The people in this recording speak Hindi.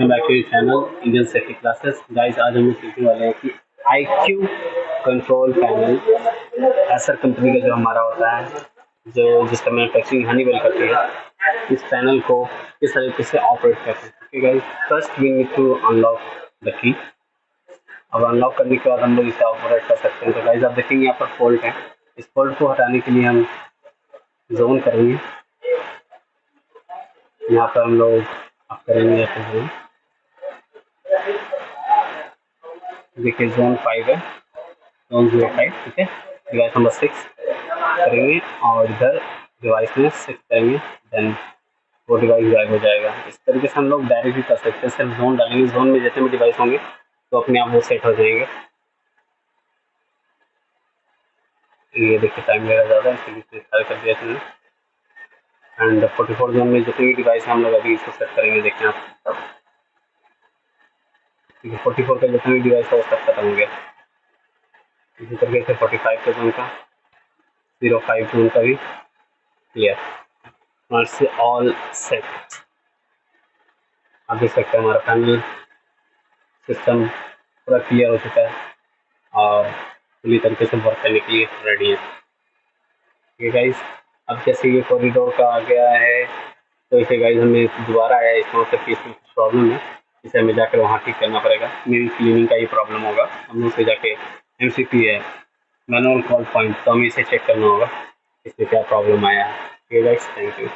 Welcome back to your channel Indian safety classes. Guys, आज हम लोग सीखने वाले हैं कि IQ control panel Acer company का जो हमारा होता है, जो जिसका मैन्युफैक्चरिंग हनीवेल करती है, इस पैनल को किस तरीके से ऑपरेट करते हैं। Okay guys, first we need to unlock the key. अब अनलॉक करने के बाद हम लोग इसे ऑपरेट कर सकते हैं। तो गाइस, आप देखेंगे यहाँ पर फोल्ट है। इस फोल्ट को हटाने के लिए हम जोन करेंगे। यहाँ पर हम लोग आप करेंगे यहाँ पर जोन, देखिए जोन 5 है, जोन 05, ठीक है। डिवाइस नंबर 6 करेंगे और इधर डिवाइस में 6 करेंगे, देन वो डिवाइस गायब हो जाएगा। इस तरीके से हम लोग डायरेक्ट भी कर सकते हैं। सिर्फ जोन डालेंगे, जोन में जितने भी डिवाइस होंगे तो अपने आप वो सेट हो जाएंगे। ये देखिए टाइम मेरा ज़्यादा है, इसलिए स्टार्ट कर दिया हमने। एंड 44 जोन में जितने भी डिवाइस हैं हम लोग अभी इसको सेट करेंगे। देखें आप, ठीक है, 44 का जितने भी डिवाइस है वो सब खत्म हो गया। इसी तरीके से 45 का जोन का, 05 जोन का भी क्लियर। से ऑल सेट। आप देख सकते हैं हमारा पैनल सिस्टम पूरा क्लियर हो चुका है और पूरी तरीके से वर्क करने के लिए रेडी है। ठीक है गाइस, अब जैसे ये कॉरिडोर का आ गया है, तो इसे गाइस हमें दोबारा आया है, इसमें मतलब कि इसमें कुछ प्रॉब्लम है, इसे हमें जाकर वहाँ ठीक करना पड़ेगा। मेरी क्लीनिंग का ये प्रॉब्लम होगा, हम उसे जाके MCP है, मैनुअल कॉल पॉइंट, तो हमें इसे चेक करना होगा इसमें क्या प्रॉब्लम आया है। ठीक है गाइस, थैंक यू।